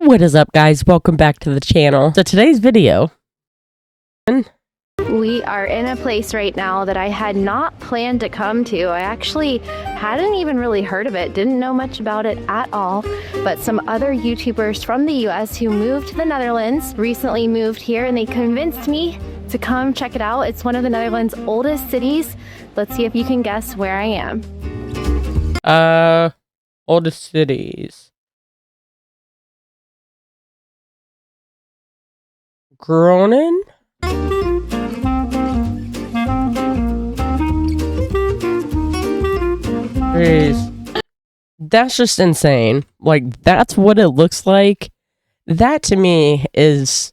What is up, guys? Welcome back to the channel. So today's video, we are in a place right now that I had not planned to come to. I actually hadn't even really heard of it, didn't know much about it at all, but some other YouTubers from the US who moved to the Netherlands recently moved here and they convinced me to come check it out. It's one of the Netherlands' oldest cities. Let's see if you can guess where I am. Oldest cities. Groningen? Jeez. That's just insane. Like, that's what it looks like. That to me is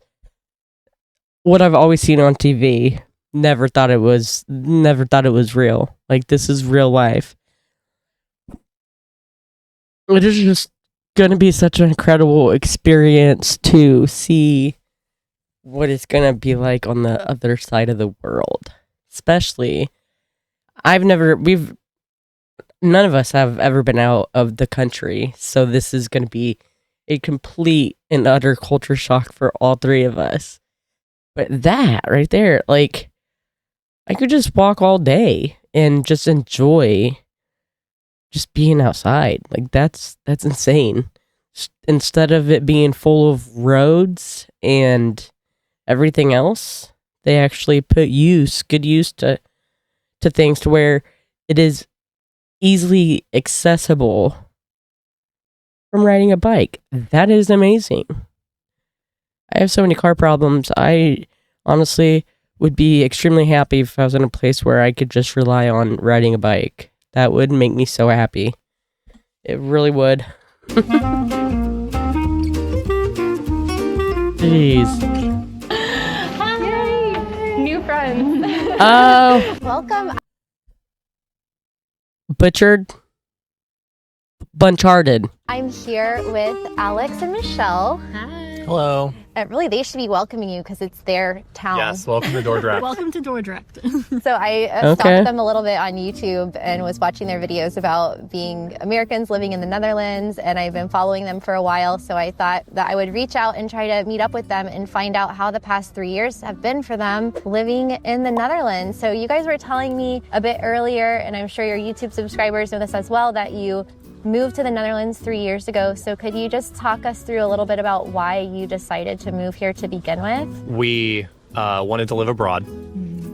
what I've always seen on TV. Never thought it was real. Like, this is real life. It is just gonna be such an incredible experience to see what it's gonna be like on the other side of the world. Especially, none of us have ever been out of the country, so this is gonna be a complete and utter culture shock for all three of us. But that right there, like, I could just walk all day and just enjoy just being outside. Like, that's insane. Instead of it being full of roads and everything else, they actually put good use to things to where it is easily accessible from riding a bike. That is amazing. I have so many car problems. I honestly would be extremely happy if I was in a place where I could just rely on riding a bike. That would make me so happy. It really would. Jeez. Hi! New friends. Oh. Welcome. Buncharted. I'm here with Alex and Michelle. Hi. Hello. Really, they should be welcoming you because it's their town. Yes, welcome to Dordrecht. Welcome to Dordrecht. So I stalked them a little bit on YouTube and was watching their videos about being Americans living in the Netherlands, and I've been following them for a while, so I thought that I would reach out and try to meet up with them and find out how the past 3 years have been for them living in the Netherlands. So you guys were telling me a bit earlier, and I'm sure your YouTube subscribers know this as well, that you moved to the Netherlands 3 years ago. So could you just talk us through a little bit about why you decided to move here to begin with? We wanted to live abroad.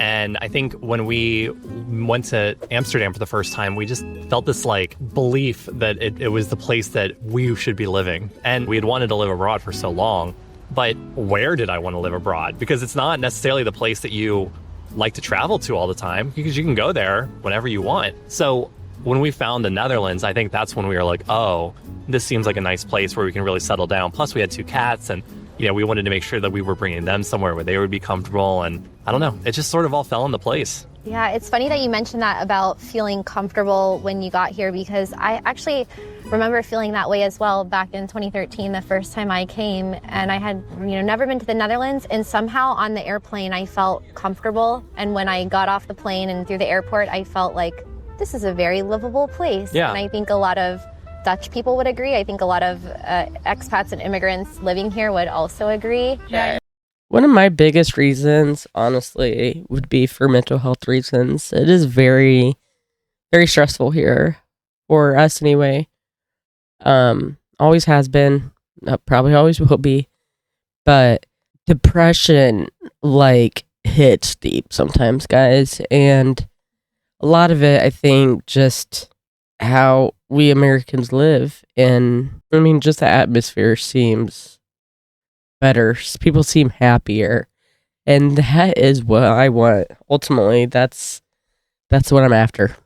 And I think when we went to Amsterdam for the first time, we just felt this like belief that it was the place that we should be living. And we had wanted to live abroad for so long. But where did I want to live abroad? Because it's not necessarily the place that you like to travel to all the time, because you can go there whenever you want. So when we found the Netherlands, I think that's when we were like, oh, this seems like a nice place where we can really settle down. Plus, we had 2 cats, and we wanted to make sure that we were bringing them somewhere where they would be comfortable. And I don't know, it just sort of all fell into place. Yeah, it's funny that you mentioned that about feeling comfortable when you got here, because I actually remember feeling that way as well back in 2013, the first time I came, and I had never been to the Netherlands, and somehow on the airplane I felt comfortable, and when I got off the plane and through the airport, I felt like this is a very livable place. Yeah. And I think a lot of Dutch people would agree. I think a lot of expats and immigrants living here would also agree. Yeah. One of my biggest reasons, honestly, would be for mental health reasons. It is very, very stressful here, for us anyway. Always has been, probably always will be. But depression, like, hits deep sometimes, guys. And a lot of it, I think, just how we Americans live. And, I mean, just the atmosphere seems better. People seem happier. And that is what I want. Ultimately, that's what I'm after.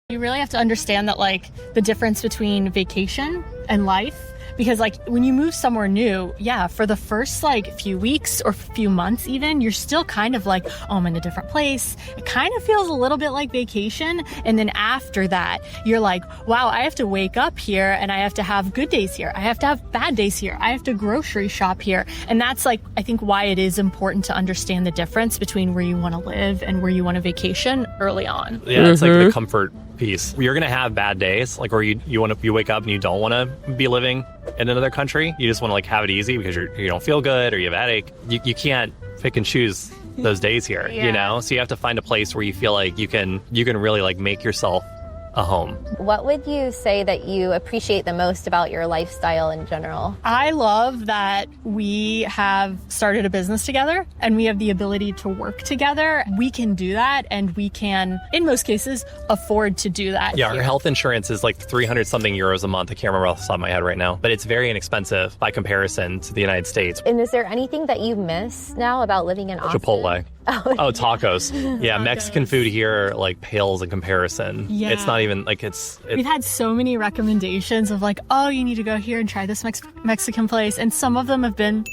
You really have to understand that, like, the difference between vacation and life. Because, like, when you move somewhere new, yeah, for the first, like, few weeks or few months even, you're still kind of like, oh, I'm in a different place. It kind of feels a little bit like vacation. And then after that, you're like, wow, I have to wake up here and I have to have good days here. I have to have bad days here. I have to grocery shop here. And that's, like, I think why it is important to understand the difference between where you want to live and where you want to vacation early on. Yeah, it's like the comfort peace. You're gonna have bad days, like where you wake up and you don't want to be living in another country. You just want to like have it easy because you don't feel good or you have a headache. You can't pick and choose those days here, you know? So you have to find a place where you feel like you can really like make yourself a home. What would you say that you appreciate the most about your lifestyle in general? I love that we have started a business together and we have the ability to work together. We can do that, and we can, in most cases, afford to do that. Yeah, our health insurance is like 300 something euros a month. I can't remember off the top of my head right now, but it's very inexpensive by comparison to the United States. And is there anything that you miss now about living in Austin? Chipotle. Oh, tacos. Yeah, Mexican food here like pales in comparison. Yeah. It's not even like it's We've had so many recommendations of like, oh, you need to go here and try this Mexican place, and some of them have been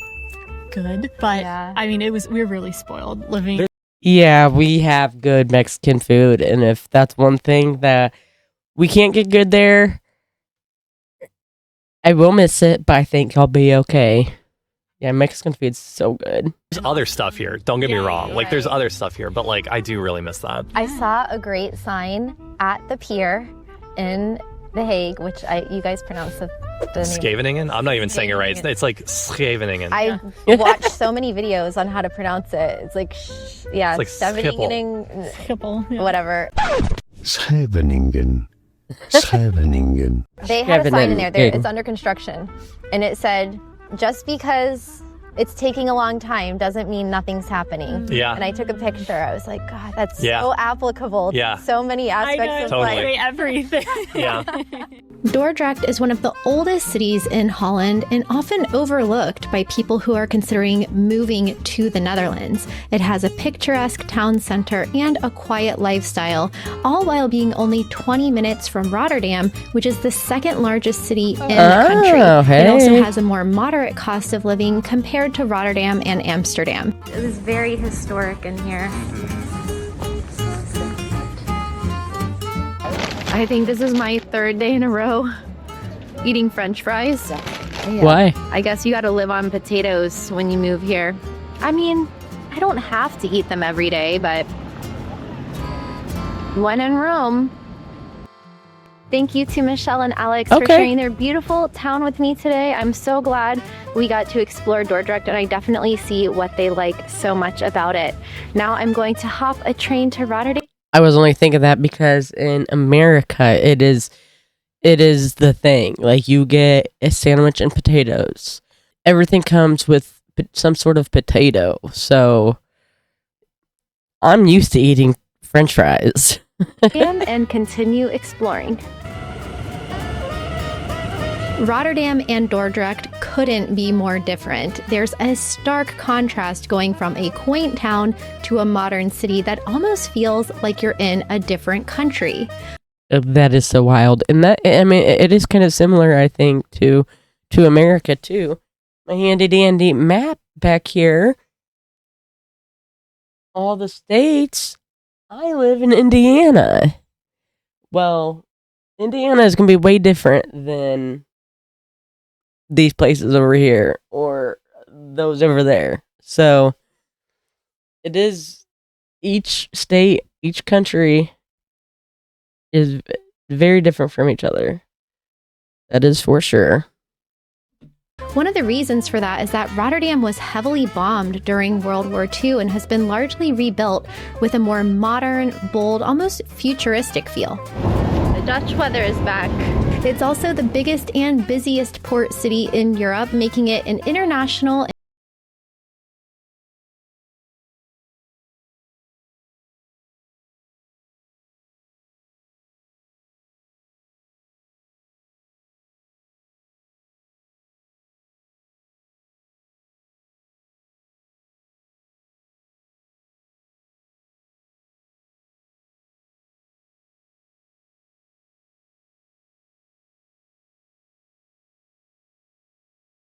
good, but I mean, we're really spoiled living. Yeah, we have good Mexican food, and if that's one thing that we can't get good there, I will miss it, but I think I'll be okay. Yeah, Mexican food's so good. There's other stuff here. Don't get me wrong. Like, there's other stuff here, but like, I do really miss that. I saw a great sign at the pier in The Hague, which you guys pronounce the name. Scheveningen? I'm not even saying it right. It's like Scheveningen. I watched so many videos on how to pronounce it. It's like, it's like Scheveningen, whatever. Scheveningen. Scheveningen. They had a sign in there. It's under construction. And it said, just because it's taking a long time doesn't mean nothing's happening. Yeah. And I took a picture. I was like, God, that's so applicable to so many aspects of life. Everything. Yeah. Dordrecht is one of the oldest cities in Holland and often overlooked by people who are considering moving to the Netherlands. It has a picturesque town center and a quiet lifestyle, all while being only 20 minutes from Rotterdam, which is the second largest city in the country. It also has a more moderate cost of living compared to Rotterdam and Amsterdam. It is very historic in here. I think this is my third day in a row eating French fries. Yeah. Why? I guess you gotta live on potatoes when you move here. I mean, I don't have to eat them every day, but when in Rome. Thank you to Michelle and Alex for sharing their beautiful town with me today. I'm so glad we got to explore Dordrecht, and I definitely see what they like so much about it. Now I'm going to hop a train to Rotterdam. I was only thinking that because in America, it is the thing. Like, you get a sandwich and potatoes. Everything comes with some sort of potato. So I'm used to eating French fries. And continue exploring. Rotterdam and Dordrecht couldn't be more different. There's a stark contrast going from a quaint town to a modern city that almost feels like you're in a different country. That is so wild. And that, I mean, it is kind of similar, I think, to America, too. My handy-dandy map back here. All the states. I live in Indiana. Well, Indiana is going to be way different than these places over here or those over there. So it is, each state, each country is very different from each other. That is for sure. One of the reasons for that is that Rotterdam was heavily bombed during World War II and has been largely rebuilt with a more modern, bold, almost futuristic feel. The Dutch weather is back. It's also the biggest and busiest port city in Europe, making it an international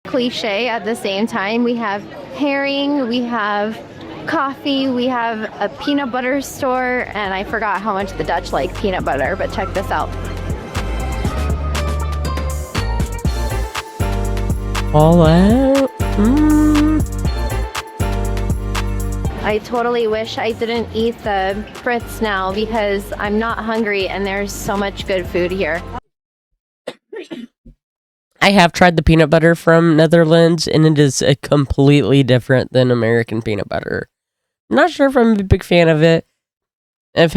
cliche at the same time. We have herring, we have coffee, we have a peanut butter store, and I forgot how much the Dutch like peanut butter, but check this out. All out. I totally wish I didn't eat the Fritz now because I'm not hungry and there's so much good food here. I have tried the peanut butter from Netherlands, and it is completely different than American peanut butter. I'm not sure if I'm a big fan of it. I've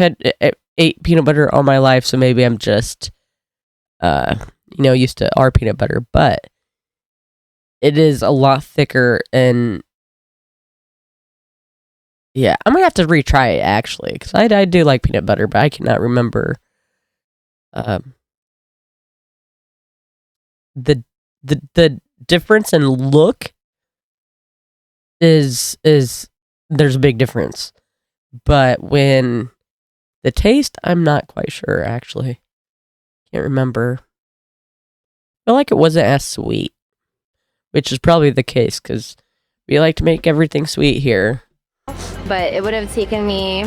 ate peanut butter all my life, so maybe I'm just, used to our peanut butter, but it is a lot thicker, and yeah, I'm gonna have to retry it actually, because I do like peanut butter, but I cannot remember the difference in look is there's a big difference, but when the taste, I'm not quite sure actually. Can't remember. I feel like it wasn't as sweet, which is probably the case because we like to make everything sweet here. But it would have taken me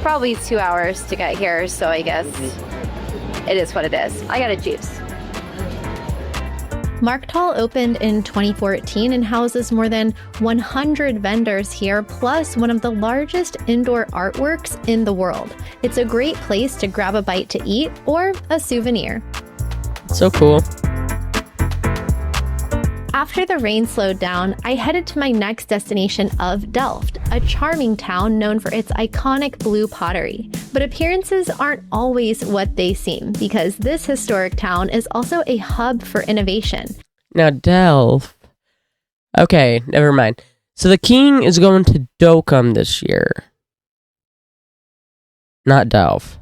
probably 2 hours to get here, so I guess it is what it is. I got a juice. Markthal opened in 2014 and houses more than 100 vendors here, plus one of the largest indoor artworks in the world. It's a great place to grab a bite to eat or a souvenir. So cool. After the rain slowed down, I headed to my next destination of Delft, a charming town known for its iconic blue pottery. But appearances aren't always what they seem, because this historic town is also a hub for innovation. Now, Delft. Okay, never mind. So the king is going to Dokkum this year. Not Delft. I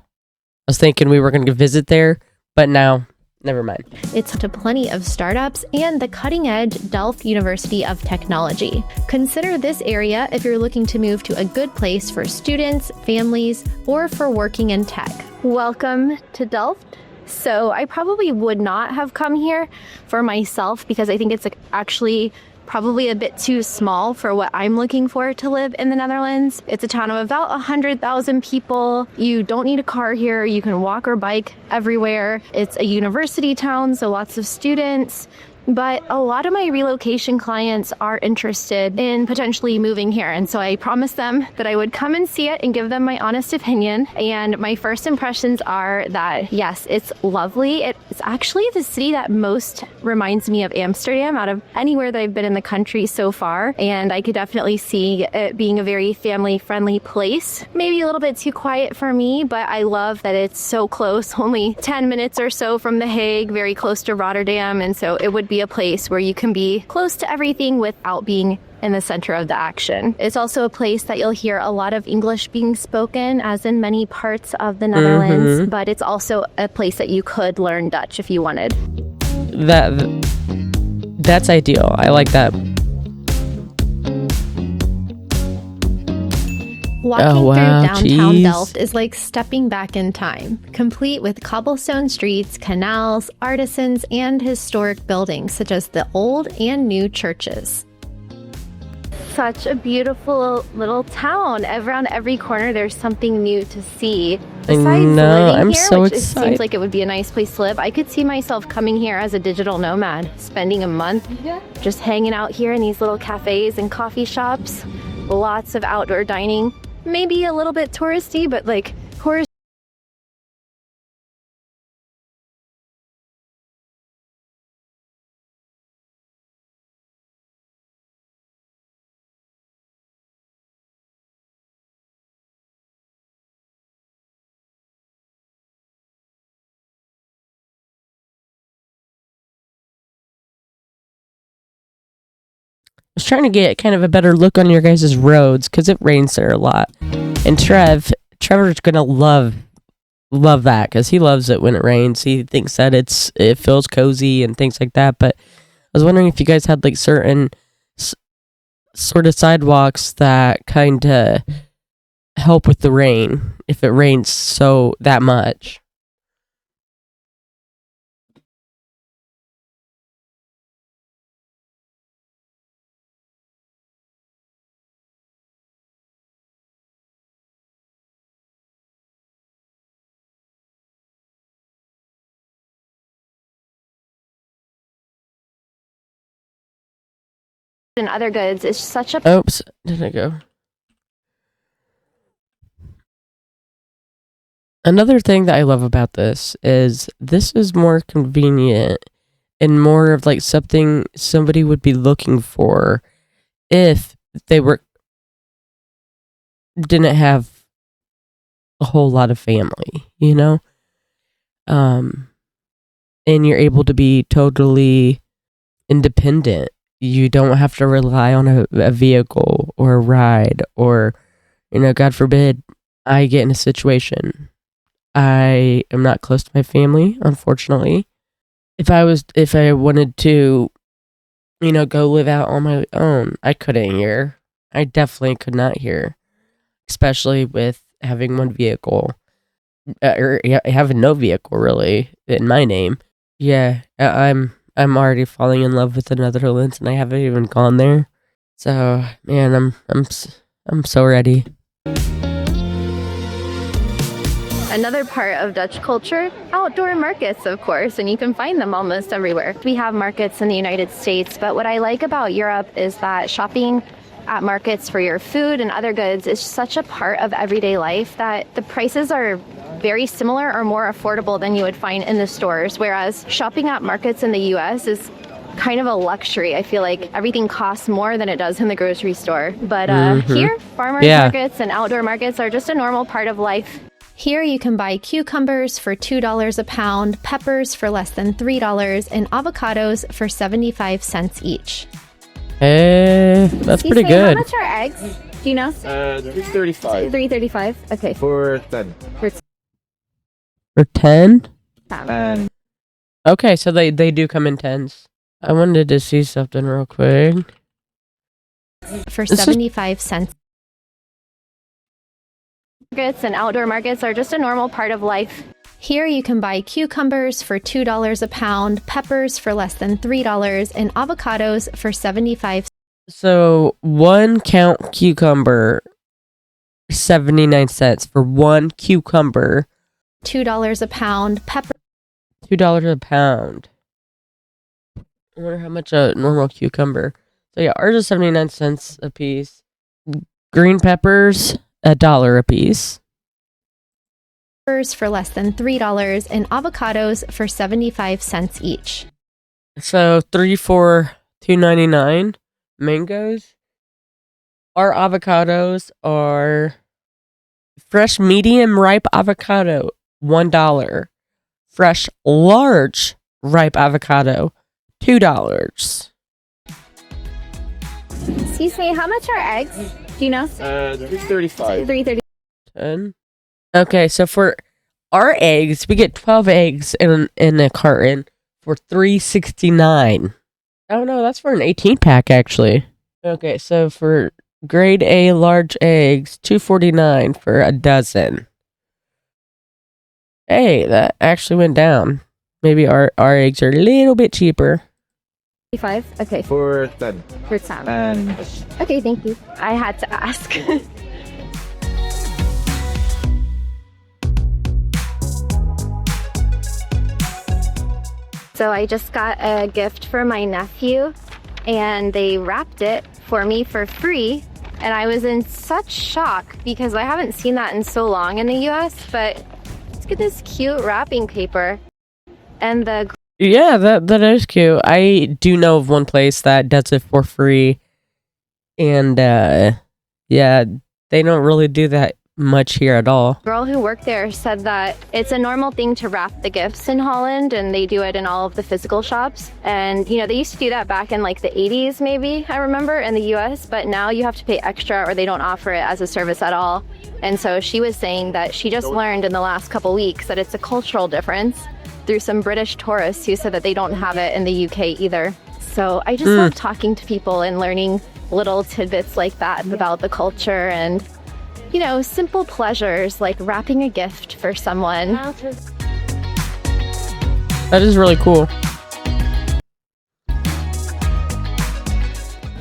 was thinking we were going to visit there, but now, never mind. It's to plenty of startups and the cutting-edge Delft University of Technology. Consider this area if you're looking to move to a good place for students, families, or for working in tech. Welcome to Delft. So I probably would not have come here for myself because I think it's actually probably a bit too small for what I'm looking for to live in the Netherlands. It's a town of about 100,000 people. You don't need a car here. You can walk or bike everywhere. It's a university town, so lots of students. But a lot of my relocation clients are interested in potentially moving here. And so I promised them that I would come and see it and give them my honest opinion. And my first impressions are that, yes, it's lovely. It's actually the city that most reminds me of Amsterdam out of anywhere that I've been in the country so far. And I could definitely see it being a very family-friendly place. Maybe a little bit too quiet for me, but I love that it's so close, only 10 minutes or so from The Hague, very close to Rotterdam. And so it would be a place where you can be close to everything without being in the center of the action. It's also a place that you'll hear a lot of English being spoken, as in many parts of the Netherlands, but it's also a place that you could learn Dutch if you wanted. That's ideal. I like that. Walking through downtown Delft is like stepping back in time, complete with cobblestone streets, canals, artisans, and historic buildings such as the old and new churches. Such a beautiful little town. Around every corner there's something new to see. Besides living I'm here, so which it excited. seems like it would be a nice place to live, I could see myself coming here as a digital nomad, spending a month just hanging out here in these little cafes and coffee shops. Lots of outdoor dining. Maybe a little bit touristy, but like tourist. I was trying to get kind of a better look on your guys' roads because it rains there a lot. And Trevor's gonna love that because he loves it when it rains. He thinks that it feels cozy and things like that. But I was wondering if you guys had like certain sort of sidewalks that kind of help with the rain if it rains so that much. And other goods. It's such a Oops, did I go? Another thing that I love about this is more convenient and more of like something somebody would be looking for if they didn't have a whole lot of family, you know? And you're able to be totally independent. You don't have to rely on a vehicle or a ride or, God forbid, I get in a situation. I am not close to my family, unfortunately. If I wanted to, go live out on my own, I couldn't here. I definitely could not here, especially with having one vehicle, or having no vehicle really in my name. Yeah, I'm already falling in love with the Netherlands, and I haven't even gone there. So, man, I'm so ready. Another part of Dutch culture, outdoor markets, of course, and you can find them almost everywhere. We have markets in the United States, but what I like about Europe is that shopping at markets for your food and other goods is such a part of everyday life that the prices are very similar or more affordable than you would find in the stores, whereas shopping at markets in the US is kind of a luxury. I feel like everything costs more than it does in the grocery store. But here, farmers markets and outdoor markets are just a normal part of life. Here you can buy cucumbers for $2 a pound, peppers for less than $3, and avocados for 75 cents each. Hey, that's pretty good. How much are eggs? Do you know? $3.35. $3.35. Okay. For 10. For 10? 10. Okay, so they do come in 10s. I wanted to see something real quick. For 75 cents. Markets and outdoor markets are just a normal part of life. Here you can buy cucumbers for $2 a pound, peppers for less than $3, and avocados for 75 cents. So 1 count cucumber, 79 cents for 1 cucumber. $2 a pound, $2 a pound. I wonder how much a normal cucumber. So yeah, ours is 79 cents a piece. Green peppers, $1 a piece. Peppers for less than $3, and avocados for 75 cents each. So 3 for $2.99. Mangoes. Our avocados are fresh medium ripe avocado, $1. Fresh large ripe avocado, $2. Excuse me, how much are eggs? Do you know? $3.35. $3.30. 10. Okay, so for our eggs, we get 12 eggs in a carton for $3.69. Oh no, that's for an 18-pack actually. Okay, so for grade A large eggs, $2.49 for a dozen. Hey, that actually went down. Maybe our eggs are a little bit cheaper. 5. Okay. For 10. For 10. And Okay, thank you. I had to ask. So I just got a gift for my nephew, and they wrapped it for me for free. And I was in such shock because I haven't seen that in so long in the US, but look at this cute wrapping paper. And the Yeah, that is cute. I do know of one place that does it for free. And yeah, they don't really do that much here at all. girl who worked there said that it's a normal thing to wrap the gifts in Holland, and they do it in all of the physical shops. And they used to do that back in like the 80s maybe, I remember, in the US, but now you have to pay extra or they don't offer it as a service at all. And so she was saying that she just learned in the last couple weeks that it's a cultural difference through some British tourists who said that they don't have it in the UK either. So I just love talking to people and learning little tidbits like that about the culture and simple pleasures like wrapping a gift for someone. That is really cool.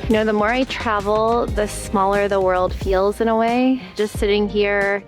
The more I travel, the smaller the world feels in a way. Just sitting here,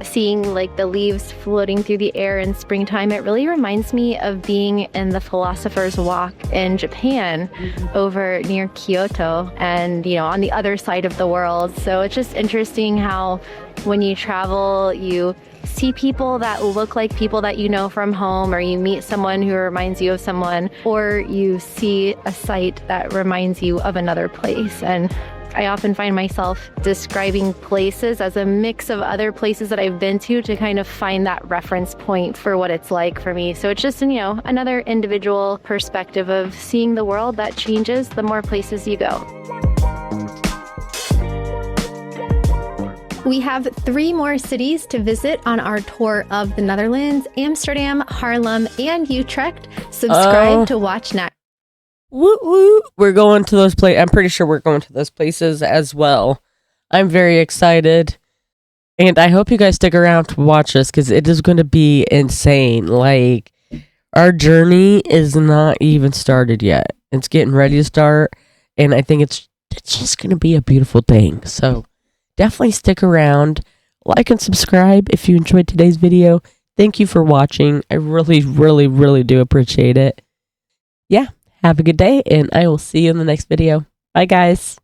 seeing like the leaves floating through the air in springtime, it really reminds me of being in the Philosopher's Walk in Japan over near Kyoto and, on the other side of the world. So it's just interesting how when you travel, you see people that look like people that you know from home, or you meet someone who reminds you of someone, or you see a site that reminds you of another place. And I often find myself describing places as a mix of other places that I've been to kind of find that reference point for what it's like for me. So it's just, another individual perspective of seeing the world that changes the more places you go. We have 3 more cities to visit on our tour of the Netherlands: Amsterdam, Haarlem, and Utrecht. Subscribe to watch next. Woo woo. We're going to those places. I'm pretty sure we're going to those places as well. I'm very excited. And I hope you guys stick around to watch this, because it is going to be insane. Like, our journey is not even started yet. It's getting ready to start. And I think it's just going to be a beautiful thing. So definitely stick around. Like and subscribe if you enjoyed today's video. Thank you for watching. I really, really, really do appreciate it. Yeah. Have a good day, and I will see you in the next video. Bye, guys.